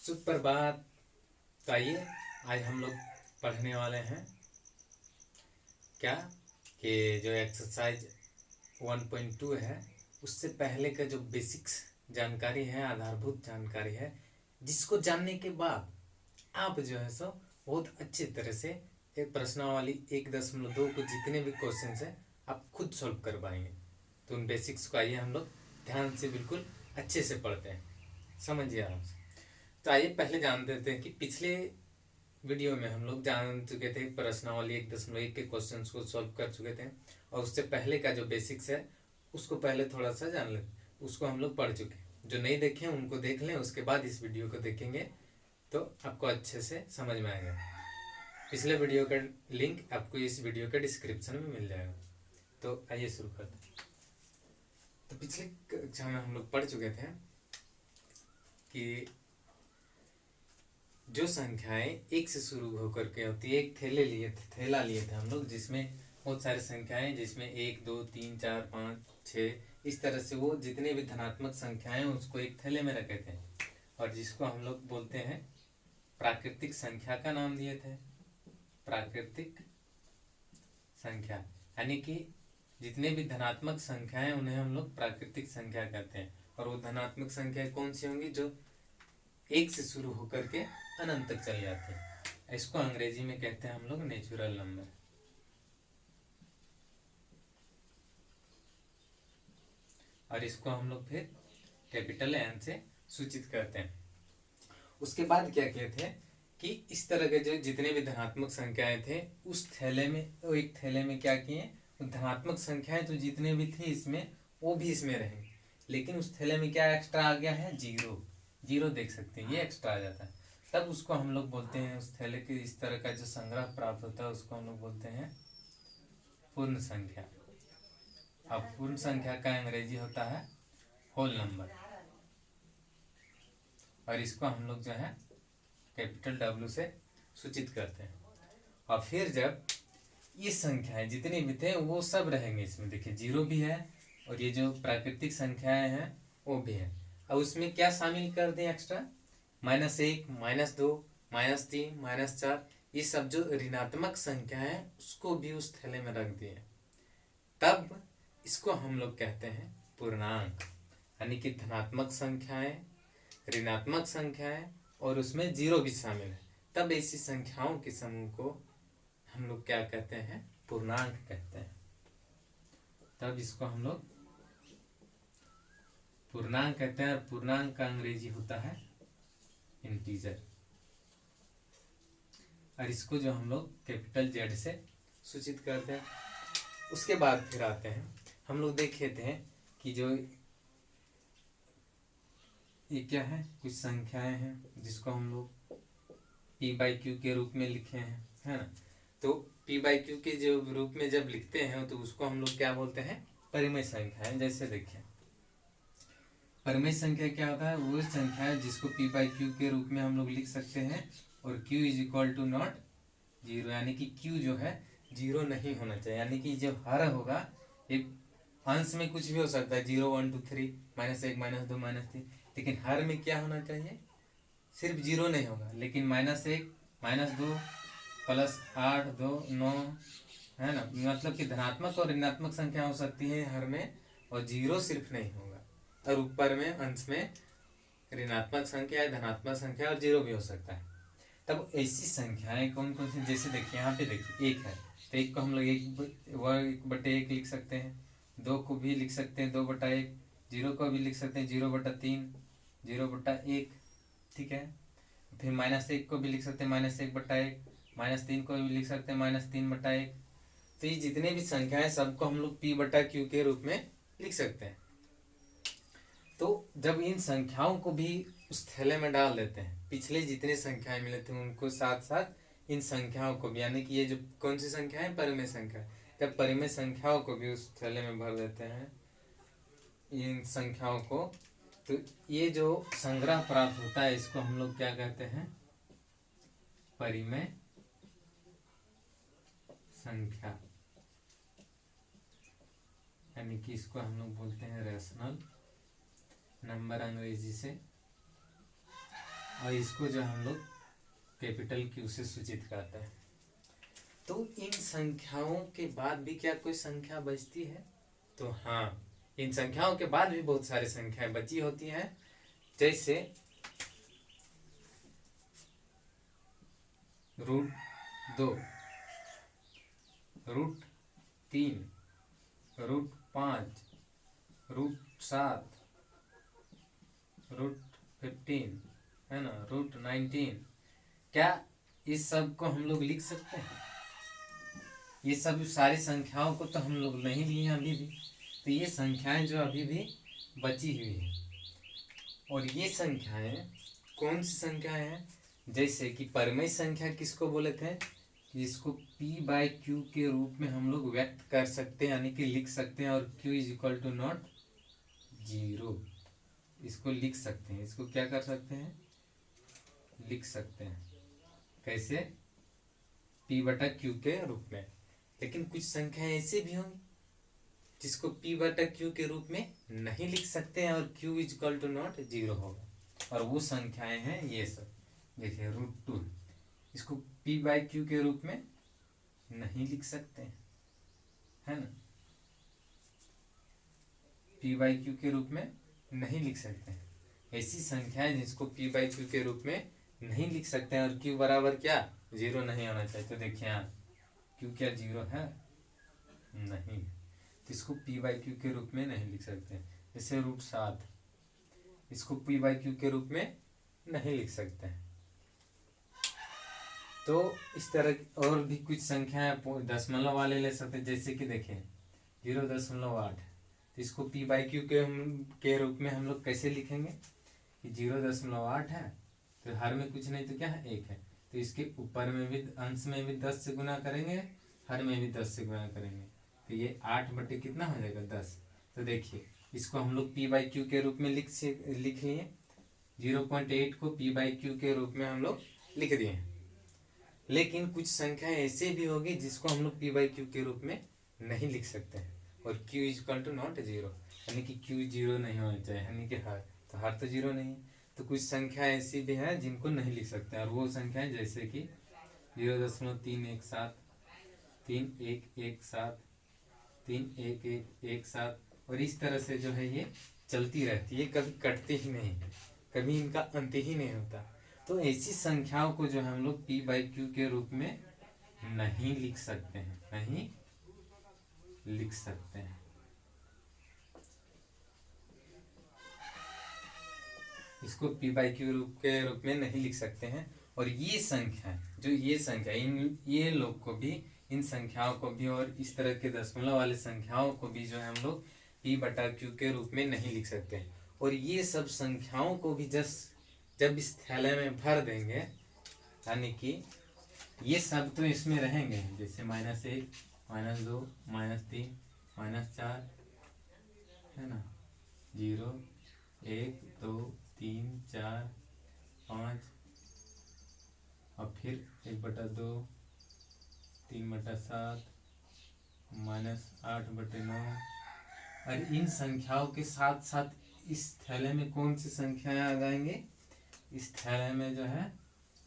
सुप्रभात। तो आइए आज हम लोग पढ़ने वाले हैं क्या कि जो एक्सरसाइज 1.2 है उससे पहले का जो बेसिक्स जानकारी है, आधारभूत जानकारी है, जिसको जानने के बाद आप जो है सो बहुत अच्छी तरह से एक प्रश्नावली 1.2 को जितने भी क्वेश्चन है आप खुद सॉल्व कर पाएंगे। तो उन बेसिक्स को आइए हम लोग ध्यान से बिल्कुल अच्छे से पढ़ते हैं, समझिए आराम से। तो आइए पहले जान लेते हैं कि पिछले वीडियो में हम लोग जान चुके थे, प्रश्नावली 1.1 के क्वेश्चंस को सॉल्व कर चुके थे, और उससे पहले का जो बेसिक्स है उसको पहले थोड़ा सा जान लेते, उसको हम लोग पढ़ चुके हैं। जो नहीं देखे हैं उनको देख लें, उसके बाद इस वीडियो को देखेंगे तो आपको अच्छे से समझ में आएगा। पिछले वीडियो का लिंक आपको इस वीडियो के डिस्क्रिप्शन में मिल जाएगा। तो आइए शुरू करते हैं। तो पिछले कक्षा में हम लोग पढ़ चुके थे कि जो संख्याएं एक से शुरू होकर के होती है, एक थैला लिए थे हम लोग, जिसमें बहुत सारी संख्याएं, जिसमें 1 2 3 4 5 6 इस तरह से वो जितने भी धनात्मक संख्याएं उसको एक थैले में रखे थे, और जिसको हम लोग बोलते हैं प्राकृतिक संख्या का नाम दिए थे। प्राकृतिक संख्या यानी कि जितने भी धनात्मक संख्याएं उन्हें हम लोग प्राकृतिक संख्या कहते हैं। और वो धनात्मक संख्या कौन सी होंगी? जो एक से शुरू होकर के अनंत तक चली जाती है। इसको अंग्रेजी में कहते हैं हम लोग नेचुरल नंबर। और इसको हम लोग फिर कैपिटल एन से सूचित करते हैं। उसके बाद क्या किए थे कि इस तरह के जो जितने भी धनात्मक संख्याएं थे उस थैले में, वो एक थैले में क्या किए, धनात्मक संख्याएं तो जितने भी थे इसमें वो भी इसमें रहेंगे, लेकिन उस थैले में क्या एक्स्ट्रा आ गया है? जीरो। जीरो देख सकते हैं, ये एक्स्ट्रा आ जाता है। तब उसको हम लोग बोलते हैं, उस थैले के इस तरह का जो संग्रह प्राप्त होता है उसको हम लोग बोलते हैं पूर्ण संख्या। अब पूर्ण संख्या का अंग्रेजी होता है होल नंबर, और इसको हम लोग जो है कैपिटल डब्ल्यू से सूचित करते हैं। और फिर जब ये संख्याएं जितने भी थे वो सब रहेंगे इसमें, देखिए जीरो भी है और ये जो प्राकृतिक संख्याएं हैं वो भी है। अब उसमें क्या शामिल कर दें एक्स्ट्रा? -1 -2 -3 -4, ये सब जो ऋणात्मक संख्या है उसको भी उस थैले में रख दिए। तब इसको हम लोग कहते हैं पूर्णांक, यानी कि धनात्मक संख्याएं, ऋणात्मक संख्याएं और उसमें जीरो भी शामिल है। तब ऐसी संख्याओं के समूह को हम लोग क्या कहते हैं? पूर्णांक कहते हैं। तब इसको हम लोग पूर्णांक कहते हैं, और पूर्णांक का अंग्रेजी होता है इंटीजर। और इसको जो हम लोग कैपिटल जेड से सूचित करते हैं। उसके बाद फिर आते हैं, हम लोग देखे थे कि जो ये क्या है, कुछ संख्याएं हैं जिसको हम लोग p/q के रूप में लिखे हैं, है ना। तो p/q के जो रूप में जब लिखते हैं तो उसको हम लोग क्या बोलते हैं? परिमेय संख्याएं। जैसे देखिए, परिमेय संख्या क्या होता है? वो संख्या है जिसको p/q के रूप में हम लोग लिख सकते हैं, और q = नॉट जीरो, यानी कि q जो है जीरो नहीं होना चाहिए। यानी कि जो हर होगा, एक अंश में कुछ भी हो सकता है, 0 1 2 3 -1 -2 -3, लेकिन हर में क्या होना चाहिए? सिर्फ जीरो नहीं होगा, लेकिन -1 -2 +8 2 9, है ना। मतलब कि धनात्मक और ऋणात्मक संख्या हो सकती है हर में, और जीरो सिर्फ नहीं होगा। और ऊपर में अंश में ऋणात्मक संख्या, धनात्मक संख्या और जीरो भी हो सकता है। तब ऐसी संख्याएं कौन कौन सी? जैसे देखिए यहाँ पे देखिए, एक है तो एक को हम लोग 1/1 लिख सकते हैं, 2 को भी लिख सकते हैं 2/1, 0 को भी लिख सकते हैं 0/3, 0/1, ठीक है। फिर -1 को भी लिख सकते हैं -1/1, -3 को भी लिख सकते हैं -3/1। तो ये जितने भी संख्याएं सबको हम लोग p/q के रूप में लिख सकते हैं। तो जब इन संख्याओं को भी उस थैले में डाल देते हैं, पिछले जितने संख्याएं मिले थे उनको साथ साथ इन संख्याओं को भी, यानी कि ये जो कौन सी संख्या है? परिमेय संख्या। जब परिमेय संख्याओं को भी उस थैले में भर देते हैं, इन संख्याओं को, तो ये जो संग्रह प्राप्त होता है इसको हम लोग क्या कहते हैं? परिमेय संख्या, यानी कि इसको हम लोग बोलते हैं रेशनल नंबर अंग्रेजी से। और इसको जो हम लोग कैपिटल क्यू से सूचित करते हैं। तो इन संख्याओं के बाद भी क्या कोई संख्या बचती है? तो हाँ, इन संख्याओं के बाद भी बहुत सारी संख्याएं बची होती हैं, जैसे √2, √3, √5, √7, √15, है ना, √19। क्या इस सब को हम लोग लिख सकते हैं? ये सब सारी संख्याओं को तो हम लोग नहीं लिए हैं अभी भी, तो ये संख्याएं जो अभी भी बची हुई हैं, और ये संख्याएं कौन सी संख्याएं हैं? जैसे कि परमेय संख्या किसको बोले थे? जिसको p/q के रूप में हम लोग व्यक्त कर सकते हैं, यानी कि लिख सकते हैं, और q = नॉट 0, इसको लिख सकते हैं। इसको क्या कर सकते हैं? लिख सकते हैं। कैसे? p/q के रूप में। लेकिन कुछ संख्याएं ऐसे भी होंगी जिसको p/q के रूप में नहीं लिख सकते हैं, और q = नॉट 0 होगा, और वो संख्याएं हैं ये सब। देखिए √2, इसको p/q के रूप में नहीं लिख सकते हैं, है ना, p/q के रूप में नहीं लिख सकते हैं। ऐसी संख्याएं जिसको p/q के रूप में नहीं लिख सकते हैं, और q बराबर क्या? 0 नहीं होना चाहिए। तो देखिए यहाँ q क्या 0 है? नहीं, तो इसको p/q के रूप में नहीं लिख सकते। जैसे √7, इसको p/q के रूप में नहीं लिख सकते हैं। तो इस तरह और भी कुछ संख्याएं दशमलव वाले ले सकते हैं, जैसे कि देखें 0.8, तो इसको p/q के रूप में हम लोग कैसे लिखेंगे कि 0.8 है, तो हर में कुछ नहीं तो क्या है? 1 है, तो इसके ऊपर में भी अंश में भी 10 से गुना करेंगे, हर में भी 10 से गुना करेंगे, तो ये 8 बटे कितना हो जाएगा? 10। तो देखिए इसको हम लोग p/q के रूप में लिख लिए, 0.8 को p/q के रूप में हम लोग लिख दिए। लेकिन कुछ संख्याएं ऐसे भी होगी जिसको हम लोग p/q के रूप में नहीं लिख सकते हैं, और q = नॉट 0, यानी कि q 0 नहीं होना चाहिए, यानी कि हर, तो हर तो 0 नहीं है। तो कुछ संख्या ऐसी भी हैं जिनको नहीं लिख सकते हैं, और वो संख्याएं जैसे कि 0.317, 3.117, 3.1117, और इस तरह से जो है ये चलती रहती है, कभी कटती ही नहीं है, कभी इनका अंत ही नहीं होता। तो ऐसी संख्याओं को जो हम लोग p/q के रूप में नहीं लिख सकते हैं, नहीं लिख सकते हैं। इसको p/q के रूप में नहीं लिख सकते हैं। और ये संख्या जो ये संख्या ये लोग को भी, इन संख्याओं को भी, और इस तरह के दशमलव वाले संख्याओं को भी जो है हम लोग p/q के रूप में नहीं लिख सकते हैं। और ये सब संख्याओं को भी जब इस थैले में भर देंगे, यानी कि ये सब तो इसमें रहेंगे, जैसे -1, -2, -3, -4, है ना, 0, 1, 2, 3, 4, 5, और फिर 1/2, 3/7, -8/9। और इन संख्याओं के साथ साथ इस थैले में कौन सी संख्याएं आ जाएंगे? इस थैले में जो है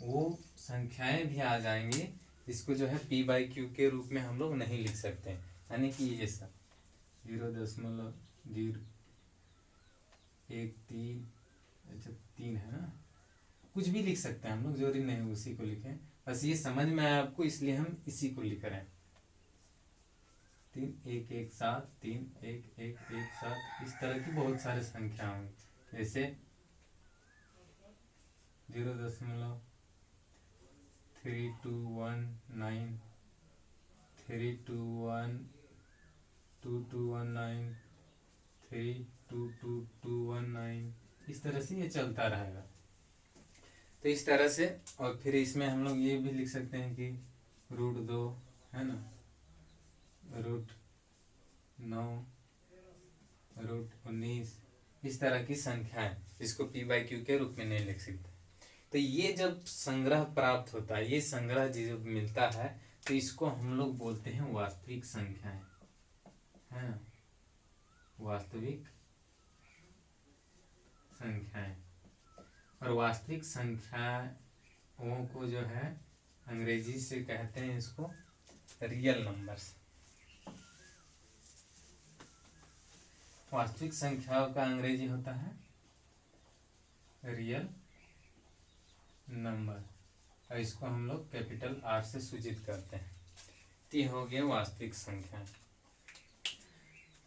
वो संख्याएं भी आ जाएंगी जिसको जो है p/q के रूप में हम लोग नहीं लिख सकते हैं, यानी कि ये सब 0.013, अच्छा 3 है ना, कुछ भी लिख सकते हैं हम लोग, जरूरी नहीं उसी को लिखें, बस ये समझ में आया आपको, इसलिए हम इसी को लिख रहे हैं। 3.117, 3.117, इस तरह की बहुत सारे संख्या होंगी, जैसे 0.3219, 3212219, 32219, इस तरह से ये चलता रहेगा। तो इस तरह से, और फिर इसमें हम लोग ये भी लिख सकते हैं कि √2, है ना, √9, √19, इस तरह की संख्याएं जिसको p/q के रूप में नहीं लिख सकते। तो ये जब संग्रह प्राप्त होता है, ये संग्रह जब मिलता है, तो इसको हम लोग बोलते हैं वास्तविक संख्याएं, है ना, वास्तविक संख्याएं। और वास्तविक संख्याओं को जो है अंग्रेजी से कहते हैं इसको रियल नंबर्स। वास्तविक संख्याओं का अंग्रेजी होता है रियल नंबर, और इसको हम लोग कैपिटल आर से सूचित करते हैं। तो ये हो गया वास्तविक संख्या।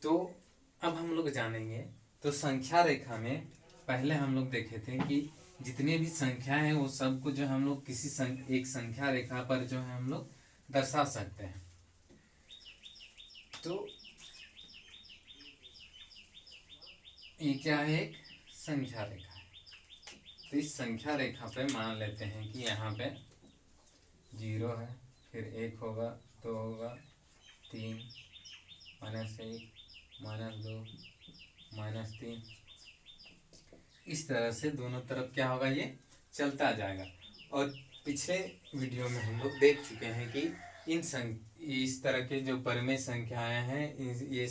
तो अब हम लोग जानेंगे, तो संख्या रेखा में पहले हम लोग देखे थे कि जितने भी संख्या हैं वो सब को जो हम लोग किसी एक संख्या रेखा पर जो है हम लोग दर्शा सकते हैं। तो ये क्या है, एक संख्या रेखा है। तो इस संख्या रेखा पे मान लेते हैं कि यहाँ पे 0 है, फिर 1 होगा, 2 होगा, 3, -1, -2, -3, इस तरह से दोनों तरफ क्या होगा, ये चलता जाएगा। और पिछले वीडियो में हम लोग देख चुके हैं कि इस तरह के जो परिमेय संख्याएं हैं, इन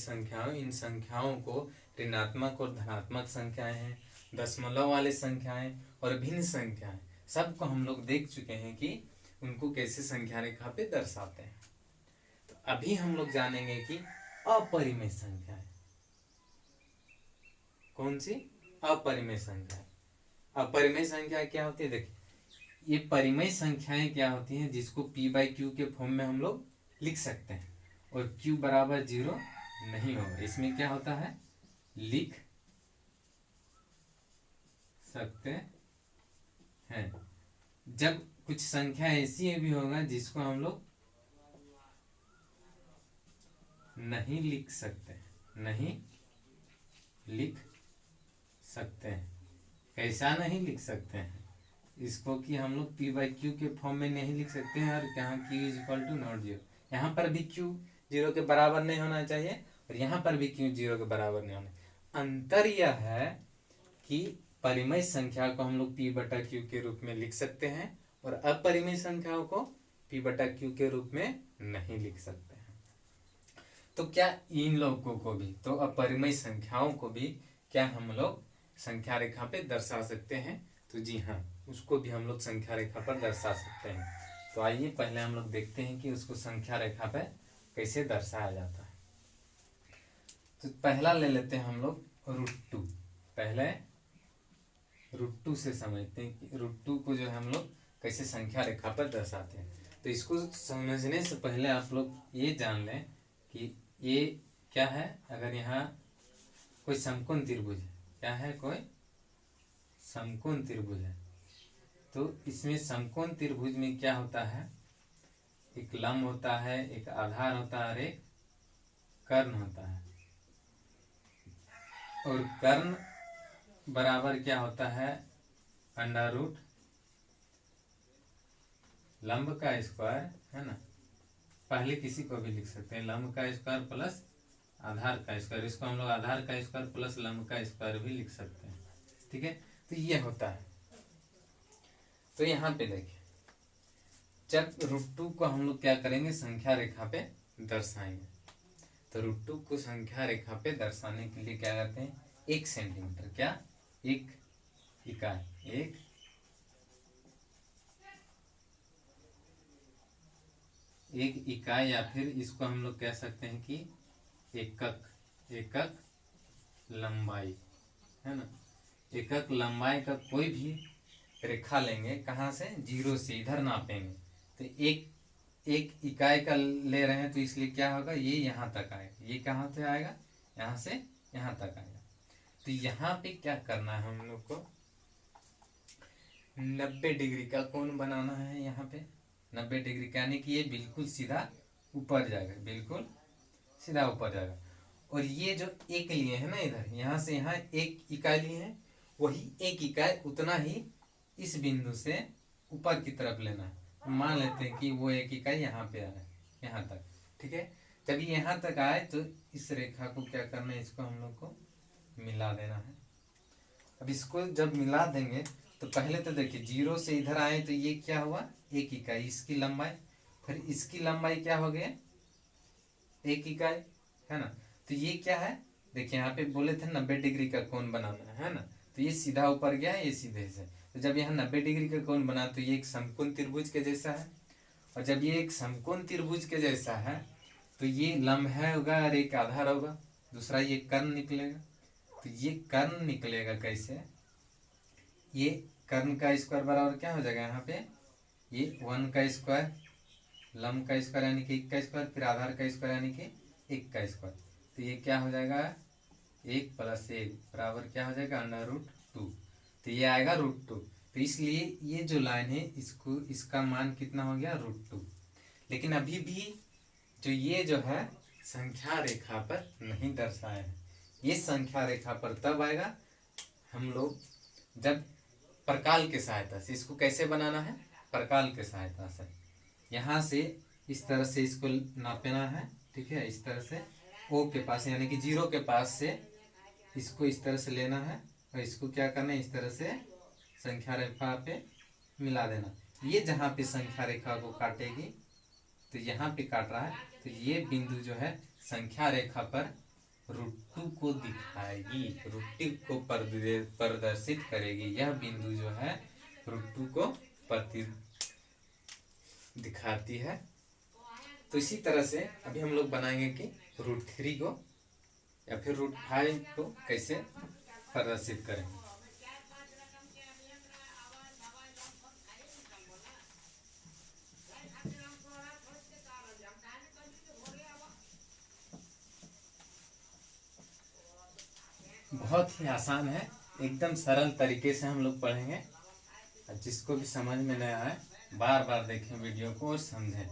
संख्याओं को ऋणात्मक और धनात्मक संख्याएं हैं, दशमलव वाले संख्याएं और भिन्न संख्याएं, सबको हम लोग देख चुके हैं कि उनको कैसे संख्या रेखा पे दर्शाते हैं। तो अभी हम लोग जानेंगे कि अपरिमेय संख्याएं कौन सी, अपरिमेय संख्या। अपरिमेय संख्या क्या होती है, देखिए ये परिमेय संख्याएं क्या होती हैं, जिसको p/q के फॉर्म में हम लोग लिख सकते हैं और q बराबर 0 नहीं होगा। इसमें क्या होता है, लिख सकते हैं। जब कुछ संख्या ऐसी भी होगा जिसको हम लोग नहीं लिख सकते, नहीं लिख सकते हैं। कैसा नहीं लिख सकते हैं, इसको कि हम लोग p/q के फॉर्म में नहीं लिख सकते हैं, और यहाँ q = नॉट 0, यहाँ पर भी q 0 के बराबर नहीं होना चाहिए और यहाँ पर भी q 0 के बराबर नहीं होना। अंतर यह है कि परिमेय संख्या को हम लोग p/q के रूप में लिख सकते हैं और अपरिमेय संख्याओं को p/q के रूप में नहीं लिख सकते हैं। तो क्या इन लोगों को भी, तो अपरिमेय संख्याओं को भी क्या हम लोग संख्या रेखा पे दर्शा सकते हैं? तो जी हाँ, उसको भी हम लोग संख्या रेखा पर दर्शा सकते हैं। तो आइए पहले हम लोग देखते हैं कि उसको संख्या रेखा पे कैसे दर्शाया जाता है। तो पहला ले लेते हैं हम लोग √2। पहले √2 से समझते हैं कि √2 को जो है हम लोग कैसे संख्या रेखा पर दर्शाते हैं। तो इसको समझने से पहले आप लोग ये जान लें कि ये क्या है। अगर यहाँ कोई समकोण त्रिभुज है, क्या है, कोई समकोण त्रिभुज है, तो इसमें समकोण त्रिभुज में क्या होता है, एक लंब होता है, एक आधार होता है और एक कर्ण होता है। और कर्ण बराबर क्या होता है, √ लंब का स्क्वायर, है ना। पहले किसी को भी लिख सकते हैं, लंब का स्क्वायर प्लस आधार का स्क्वायर। इसको हम लोग आधार का स्क्वायर प्लस लंब का स्क्वायर भी लिख सकते हैं, ठीक है। तो ये होता है। तो यहाँ पे देखिए, जब √2 को हम लोग क्या करेंगे, संख्या रेखा पे दर्शाएंगे। तो √2 को संख्या रेखा पे दर्शाने के लिए क्या करते हैं, 1 सेंटीमीटर, क्या, 1 इकाई, 1 इकाई, या फिर इसको हम लोग कह सकते हैं कि एकक लंबाई, है ना। एकक लंबाई का कोई भी रेखा लेंगे, कहाँ से, 0 से, इधर नापेंगे। तो एक इकाई का ले रहे हैं, तो इसलिए क्या होगा, ये यहाँ तक आएगा। ये कहाँ से आएगा, यहाँ से यहाँ तक आएगा। तो यहाँ पे क्या करना है, हम लोग को 90 डिग्री का कोण बनाना है। यहाँ पे 90 डिग्री का, यानी कि ये बिल्कुल सीधा ऊपर जाएगा, बिल्कुल सीधा ऊपर जाएगा। और ये जो एक लिए है ना, इधर यहाँ से यहाँ 1 इकाई लिए है, वही 1 इकाई उतना ही इस बिंदु से ऊपर की तरफ लेना है। मान लेते हैं कि वो 1 इकाई यहाँ पे आ रहा है, यहाँ तक, ठीक है। जब यहाँ तक आए तो इस रेखा को क्या करना है, इसको हम लोग को मिला देना है। अब इसको जब मिला देंगे तो पहले तो देखिए 0 से इधर आए तो ये क्या हुआ, 1 इकाई, इसकी लंबाई, फिर इसकी लंबाई क्या हो गया, 1 इकाई, है ना। तो ये क्या है, देखिए यहाँ पे बोले थे 90 डिग्री का कोण बनाना है ना। तो ये सीधा ऊपर गया, ये सीधे से। तो जब यहाँ 90 डिग्री का कोण बना तो ये एक समकोण त्रिभुज के जैसा है, और जब ये एक समकोण त्रिभुज के जैसा है तो ये लंब है होगा और एक आधार होगा, दूसरा ये कर्ण निकलेगा। तो ये कर्ण निकलेगा कैसे, ये कर्ण का स्क्वायर बराबर क्या हो जाएगा यहाँ पे, ये 1 का स्क्वायर, लंब का स्क्वायर यानी कि 1 का स्क्वायर, फिर आधार का स्क्वायर यानी कि 1 का स्क्वायर। तो ये क्या हो जाएगा, 1 + 1 बराबर क्या हो जाएगा, √2। तो ये आएगा √2। तो इसलिए ये जो लाइन है इसको, इसका मान कितना हो गया, √2। लेकिन अभी भी जो ये जो है संख्या रेखा पर नहीं दर्शाया है। ये संख्या रेखा पर तब आएगा हम लोग जब प्रकाल के सहायता से, इसको कैसे बनाना है, प्रकाल के सहायता से, यहाँ से इस तरह से इसको नापना है, ठीक है, इस तरह से O के पास यानी कि 0 के पास से इसको इस तरह से लेना है, और इसको क्या करना है, इस तरह से संख्या रेखा पे मिला देना। ये जहाँ पे संख्या रेखा को काटेगी, तो यहाँ पे काट रहा है, तो ये बिंदु जो है संख्या रेखा पर √2 को दिखाएगी, √2 को प्रदर्शित करेगी। यह बिंदु जो है √2 को दिखाती है। तो इसी तरह से अभी हम लोग बनाएंगे कि √3 को या फिर √5 को कैसे प्रदर्शित करेंगे। बहुत ही आसान है, एकदम सरल तरीके से हम लोग पढ़ेंगे। जिसको भी समझ में नहीं आए बार बार देखें वीडियो को और समझें।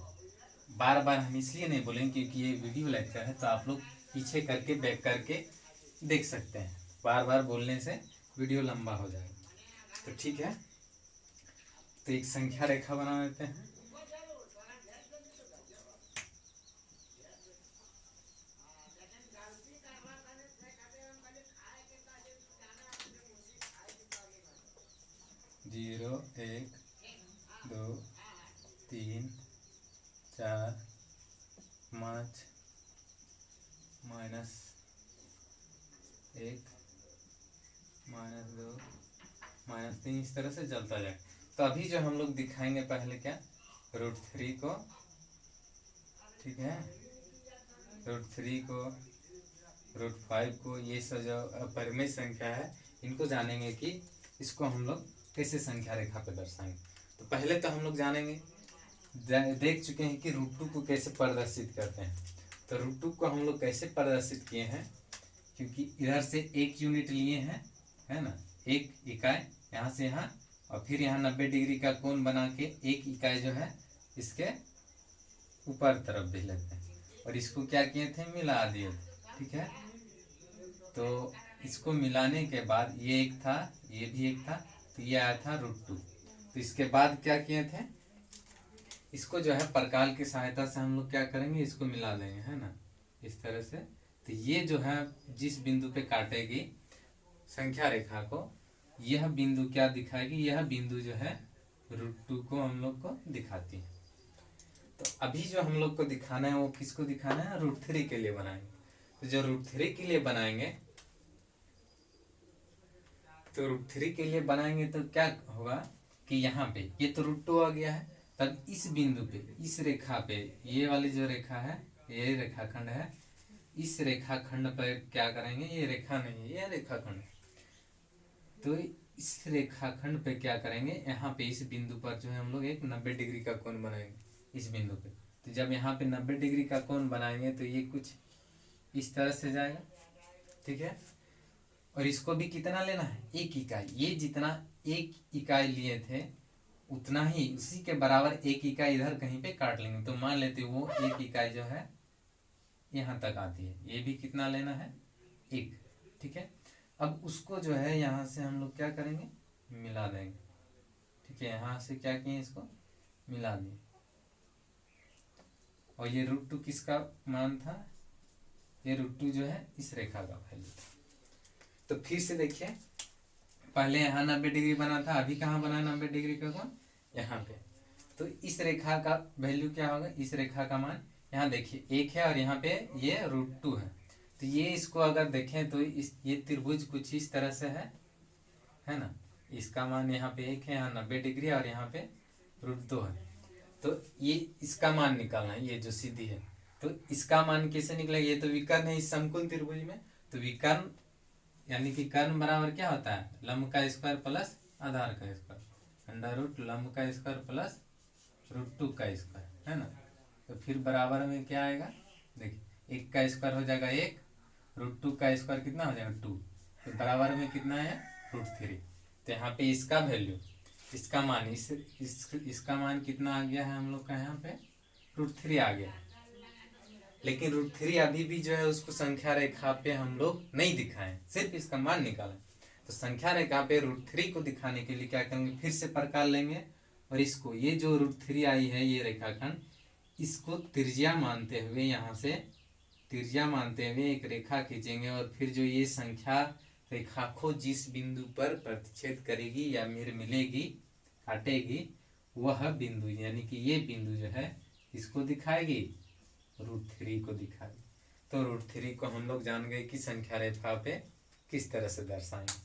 बार बार हम इसलिए नहीं बोलेंगे क्योंकि ये वीडियो लेक्चर है, तो आप लोग पीछे करके बैक करके देख सकते हैं। बार बार बोलने से वीडियो लंबा हो जाएगा। तो ठीक है, तो एक संख्या रेखा बना लेते हैं। जीरो, 1, 2, 3, 4, 5, -1, -2, -3, इस तरह से चलता जाए। तो अभी जो हम लोग दिखाएंगे पहले क्या, √3 को, ठीक है, √3 को, √5 को, ये सब जो अपरिमेय संख्या है इनको जानेंगे कि इसको हम लोग कैसे संख्या रेखा पे दर्शाएंगे। तो पहले तो हम लोग जानेंगे, देख चुके हैं कि √2 को कैसे प्रदर्शित करते हैं। तो √2 को हम लोग कैसे प्रदर्शित किए हैं, क्योंकि इधर से 1 यूनिट लिए हैं, है ना, 1 इकाई यहाँ से यहाँ, और फिर यहाँ 90 डिग्री का कोण बना के 1 इकाई जो है इसके ऊपर तरफ भी लेते हैं, और इसको क्या किए थे, मिला दिए थे, ठीक है। तो इसको मिलाने के बाद ये 1 था, ये भी 1 था, तो ये आया था √2। तो इसके बाद क्या किए थे, इसको जो है प्रकाल की सहायता से हम लोग क्या करेंगे, इसको मिला देंगे, है ना, इस तरह से। तो ये जो है जिस बिंदु पे काटेगी संख्या रेखा को, यह बिंदु क्या दिखाएगी, यह बिंदु जो है √2 को हम लोग को दिखाती है। तो अभी जो हम लोग को दिखाना है वो किसको दिखाना है, √3 के लिए बनाएंगे। तो जो √3 के लिए बनाएंगे, तो √3 के लिए बनाएंगे तो क्या होगा कि यहाँ पे ये तो √2 आ गया है, तब इस बिंदु पे, इस रेखा पे, ये वाली जो रेखा है, ये रेखाखंड है, इस रेखाखंड पर क्या करेंगे, ये रेखा नहीं है, ये रेखाखंड। तो इस रेखाखंड पे क्या करेंगे, यहाँ पे इस बिंदु पर जो है हम लोग एक 90 डिग्री का कोण बनाएंगे इस बिंदु पे। तो जब यहाँ पे 90 डिग्री का कोण बनाएंगे तो ये कुछ इस तरह से जाएगा, ठीक है। और इसको भी कितना लेना है, 1 इकाई। ये जितना 1 इकाई लिए थे उतना ही, उसी के बराबर 1 इकाई इधर कहीं पे काट लेंगे। तो मान लेते वो 1 इकाई जो है यहाँ तक आती है, ये भी कितना लेना है, 1, ठीक है। अब उसको जो है यहाँ से हम लोग क्या करेंगे, मिला देंगे, ठीक है। यहाँ से क्या किए, इसको मिला दिए, और ये √2 किसका मान था, ये √2 जो है इस रेखा का वैल्यू था। तो फिर से देखिए, पहले यहाँ 90 डिग्री बना था, अभी कहाँ बना 90 डिग्री का कोण, यहाँ पे। तो इस रेखा का वैल्यू क्या होगा, इस रेखा का मान यहाँ देखिए 1 है, और यहाँ पे ये √2 है। तो ये इसको अगर देखें तो इस, ये त्रिभुज कुछ इस तरह से है, है ना। इसका मान यहाँ पे 1 है, यहाँ 90 डिग्री और यहाँ पे √2 है। तो ये इसका मान निकालना है, ये जो सीधी है। तो इसका मान कैसे निकलेगा, ये तो विकर्ण है इस समकोण त्रिभुज में। तो विकर्ण यानी कि कर्ण बराबर क्या होता है, लंब का स्क्वायर प्लस आधार का स्क्वायर, अंडर रूट लंब का स्क्वायर प्लस √2 का स्क्वायर, है ना। तो फिर बराबर में क्या आएगा, देखिए 1 का स्क्वायर हो जाएगा 1, √2 का स्क्वायर कितना हो जाएगा 2, तो बराबर में कितना है √3। तो यहाँ पे इसका वैल्यू, इसका मान इसका मान कितना आ गया है हम लोग का, यहाँ पे √3 आ गया। लेकिन √3 अभी भी जो है उसको संख्या रेखा पे हम लोग नहीं दिखाएं, सिर्फ इसका मान निकालें। तो संख्या रेखा पे √3 को दिखाने के लिए क्या करेंगे, फिर से प्रकार लेंगे और इसको, ये जो √3 आई है ये रेखाखंड, इसको त्रिज्या मानते हुए, यहाँ से त्रिज्या मानते हुए एक रेखा खींचेंगे और फिर जो ये संख्या रेखा को जिस बिंदु पर प्रतिच्छेद करेगी या मेर मिलेगी, काटेगी, वह बिंदु यानी कि ये बिंदु जो है इसको दिखाएगी, √3 को दिखाएगी। तो √3 को हम लोग जान गए कि संख्या रेखा पे किस तरह से दर्शाएंगे,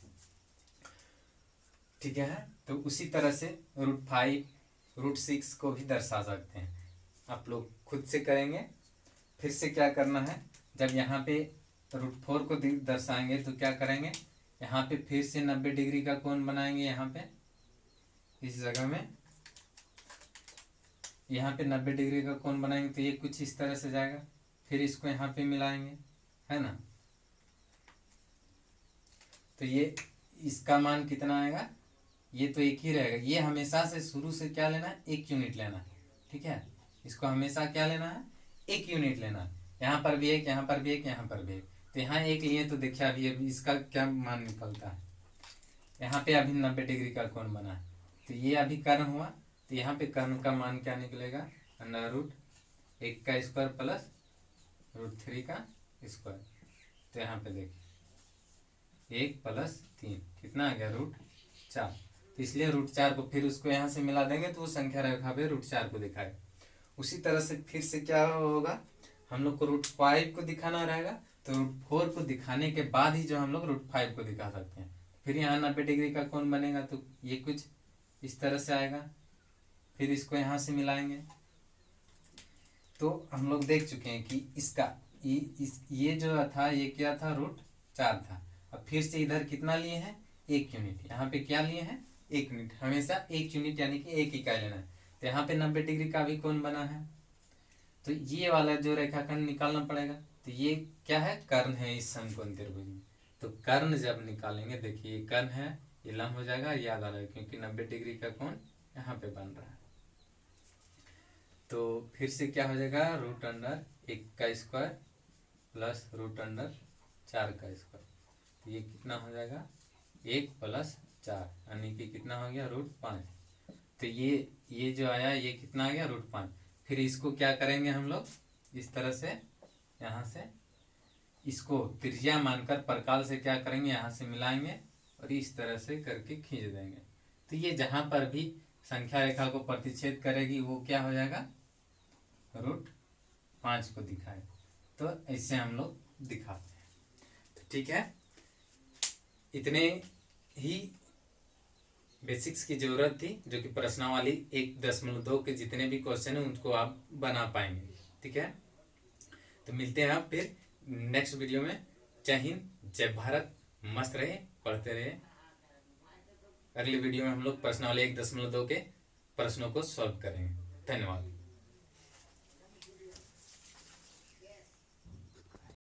ठीक है। तो उसी तरह से √5, √6 को भी दर्शा सकते हैं, आप लोग खुद से करेंगे। फिर से क्या करना है, जब यहाँ पे √4 को दर्शाएंगे तो क्या करेंगे, यहाँ पे फिर से 90 डिग्री का कोण बनाएंगे, यहाँ पे इस जगह में यहाँ पे 90 डिग्री का कोण बनाएंगे तो ये कुछ इस तरह से जाएगा। फिर इसको यहाँ पे मिलाएंगे, है ना। तो ये इसका मान कितना आएगा, ये तो एक ही रहेगा। ये हमेशा से शुरू से क्या लेना है, 1 यूनिट लेना है, ठीक है। इसको हमेशा क्या लेना है, 1 यूनिट लेना है। यहाँ पर भी 1, यहाँ पर भी 1, यहाँ पर भी 1। तो यहाँ 1 लिए तो देखिए अभी इसका क्या मान निकलता है। यहाँ पे अभी 90 डिग्री का कोण बना है, तो ये अभी कर्ण हुआ। तो यहाँ पे कर्ण का मान क्या निकलेगा, √1 का स्क्वायर प्लस √3 का स्क्वायर। तो यहाँ पे देखिए 1 + 3 कितना आ गया, √4। तो इसलिए √4 को फिर उसको यहाँ से मिला देंगे तो वो संख्या रेखा पे √4 को दिखाएगा। उसी तरह से फिर से क्या होगा, हम लोग को √5 को दिखाना रहेगा। तो √4 को दिखाने के बाद ही जो हम लोग √5 को दिखा सकते हैं। फिर यहाँ 90 डिग्री का कोण बनेगा तो ये कुछ इस तरह से आएगा। फिर इसको यहाँ से मिलाएंगे। तो हम लोग देख चुके हैं कि इसका ये जो था ये क्या था, √4 था। अब फिर से इधर कितना लिए हैं, 1 यूनिट। यहाँ पे क्या लिए हैं, 1 यूनिट। हमेशा 1 यूनिट यानी कि 1 इकाई लेना है। तो यहाँ पे 90 डिग्री का भी कोण बना है, तो ये वाला जो रेखाखंड निकालना पड़ेगा। तो ये क्या है, कर्ण है इस समकोण त्रिभुज में। तो कर्ण जब निकालेंगे, देखिए ये कर्ण है, ये लंब हो जाएगा, याद आ रहा है क्योंकि 90 डिग्री का कोण यहाँ पे बन रहा है। तो फिर से क्या हो जाएगा, √1 का स्क्वायर प्लस √4 का स्क्वायर। तो ये कितना हो जाएगा, 1 + 4 यानी कि कितना हो गया, √5। तो ये जो आया ये कितना आ गया, √5। फिर इसको क्या करेंगे हम लोग, इस तरह से यहाँ से इसको त्रिज्या मानकर प्रकाल से क्या करेंगे, यहाँ से मिलाएंगे और इस तरह से करके खींच देंगे। तो ये जहाँ पर भी संख्या रेखा को प्रतिच्छेद करेगी वो क्या हो जाएगा, √5 को दिखाए। तो ऐसे हम लोग दिखाते हैं। तो ठीक है, इतने ही बेसिक्स की जरूरत थी, जो कि प्रश्नावली 1.2 के जितने भी क्वेश्चन है उनको आप बना पाएंगे, ठीक है। तो मिलते हैं आप फिर नेक्स्ट वीडियो में। जय हिंद, जय भारत, मस्त रहे, पढ़ते रहे। अगले वीडियो में हम लोग प्रश्नावली 1.2 के प्रश्नों को सॉल्व करेंगे। धन्यवाद।